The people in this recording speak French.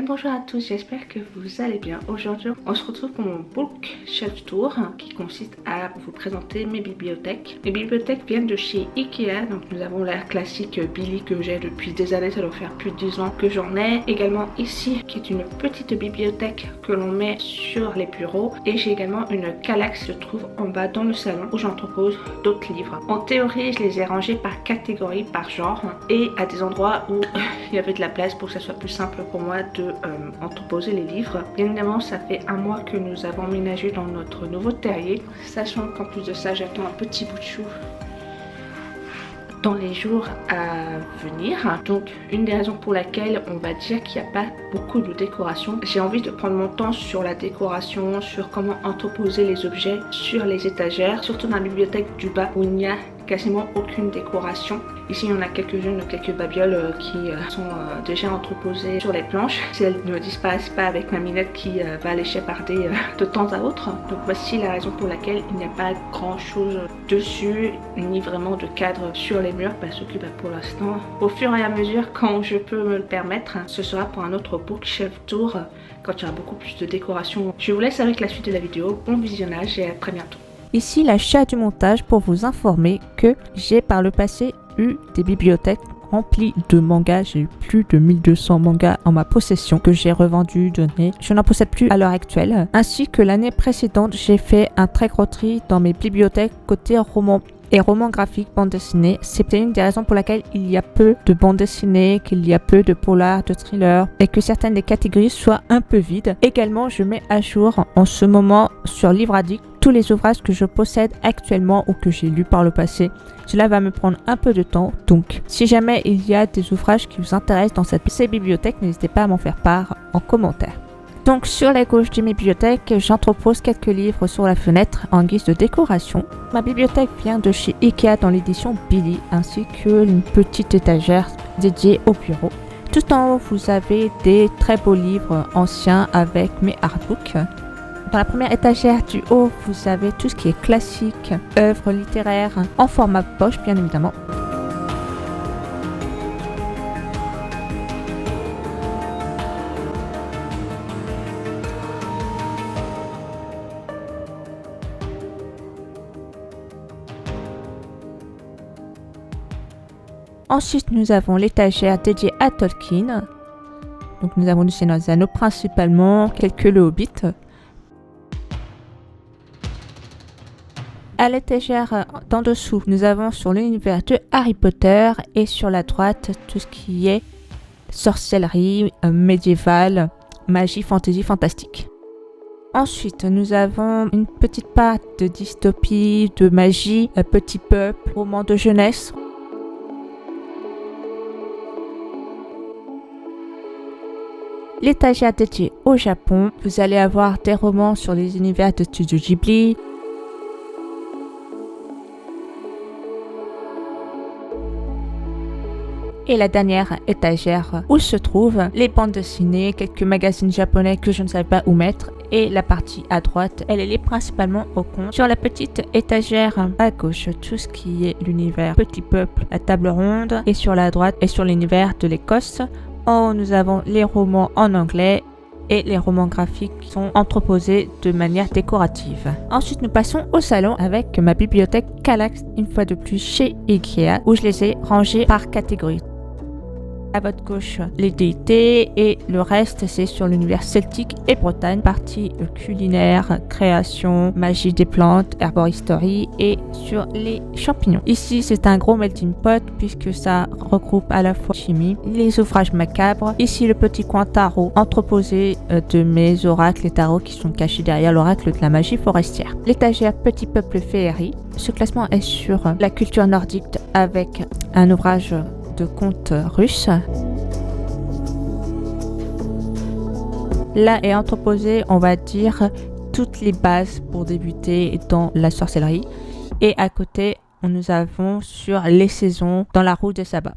Bien bonjour à tous, j'espère que vous allez bien. Aujourd'hui, on se retrouve pour mon bookshelf tour qui consiste à vous présenter mes bibliothèques. Mes bibliothèques viennent de chez Ikea, donc nous avons la classique Billy que j'ai depuis des années, ça doit faire plus de 10 ans que j'en ai. Également ici, qui est une petite bibliothèque que l'on met sur les bureaux. Et j'ai également une Kallax qui se trouve en bas dans le salon où j'entrepose d'autres livres. En théorie, je les ai rangés par catégorie, par genre et à des endroits où il y avait de la place pour que ça soit plus simple pour moi de entreposer les livres. Bien évidemment, ça fait un mois que nous avons emménagé dans notre nouveau terrier, sachant qu'en plus de ça, j'attends un petit bout de chou dans les jours à venir. Donc une des raisons pour laquelle on va dire qu'il n'y a pas beaucoup de décoration. J'ai envie de prendre mon temps sur la décoration, sur comment entreposer les objets sur les étagères, surtout dans la bibliothèque du bas où il n'y a quasiment aucune décoration. Ici, il y en a quelques-unes, quelques babioles qui sont déjà entreposées sur les planches. Si elles ne disparaissent pas avec ma minette qui va les chaparder de temps à autre. Donc voici la raison pour laquelle il n'y a pas grand-chose dessus, ni vraiment de cadre sur les murs, parce que pour l'instant, au fur et à mesure, quand je peux me le permettre, ce sera pour un autre bookshelf tour, quand il y aura beaucoup plus de décoration. Je vous laisse avec la suite de la vidéo. Bon visionnage et à très bientôt. Ici la chatte du montage pour vous informer que j'ai par le passé eu des bibliothèques remplies de mangas. J'ai eu plus de 1200 mangas en ma possession que j'ai revendu, donné. Je n'en possède plus à l'heure actuelle. Ainsi que l'année précédente, j'ai fait un très gros tri dans mes bibliothèques côté romans et romans graphiques, bande dessinée. C'était une des raisons pour laquelle il y a peu de bandes dessinées, qu'il y a peu de polars, de thrillers et que certaines des catégories soient un peu vides. Également, je mets à jour en ce moment sur Livre Addict tous les ouvrages que je possède actuellement ou que j'ai lus par le passé. Cela va me prendre un peu de temps, donc si jamais il y a des ouvrages qui vous intéressent dans ces bibliothèques, n'hésitez pas à m'en faire part en commentaire. Donc sur la gauche de mes bibliothèques, j'entrepose quelques livres sur la fenêtre en guise de décoration. Ma bibliothèque vient de chez Ikea dans l'édition Billy, ainsi qu'une petite étagère dédiée au bureau. Tout en haut, vous avez des très beaux livres anciens avec mes artbooks. Dans la première étagère du haut, vous avez tout ce qui est classique, œuvres littéraires en format poche bien évidemment. Ensuite, nous avons l'étagère dédiée à Tolkien. Donc nous avons du Seigneur des Anneaux principalement, quelques Le Hobbit. À l'étagère d'en dessous, nous avons sur l'univers de Harry Potter et sur la droite, tout ce qui est sorcellerie, médiévale, magie, fantasy, fantastique. Ensuite, nous avons une petite part de dystopie, de magie, petit peuple, roman de jeunesse. L'étagère dédiée au Japon, vous allez avoir des romans sur les univers de Studio Ghibli. Et la dernière étagère où se trouvent les bandes dessinées, quelques magazines japonais que je ne savais pas où mettre. Et la partie à droite, elle est liée principalement au conte. Sur la petite étagère à gauche, tout ce qui est l'univers Petit Peuple, la table ronde. Et sur la droite, et sur l'univers de l'Écosse. En haut, nous avons les romans en anglais et les romans graphiques qui sont entreposés de manière décorative. Ensuite, nous passons au salon avec ma bibliothèque Kallax, une fois de plus chez Ikea, où je les ai rangés par catégorie. À votre gauche, les déités et le reste, c'est sur l'univers celtique et Bretagne, partie culinaire, création, magie des plantes, herboristerie et sur les champignons. Ici, c'est un gros melting pot puisque ça regroupe à la fois chimie, les ouvrages macabres. Ici, le petit coin tarot entreposé de mes oracles et tarots qui sont cachés derrière l'oracle de la magie forestière. L'étagère Petit Peuple Féerie. Ce classement est sur la culture nordique avec un ouvrage de contes russes. Là est entreposé, on va dire, toutes les bases pour débuter dans la sorcellerie. Et à côté, nous avons sur les saisons dans la roue des sabbats.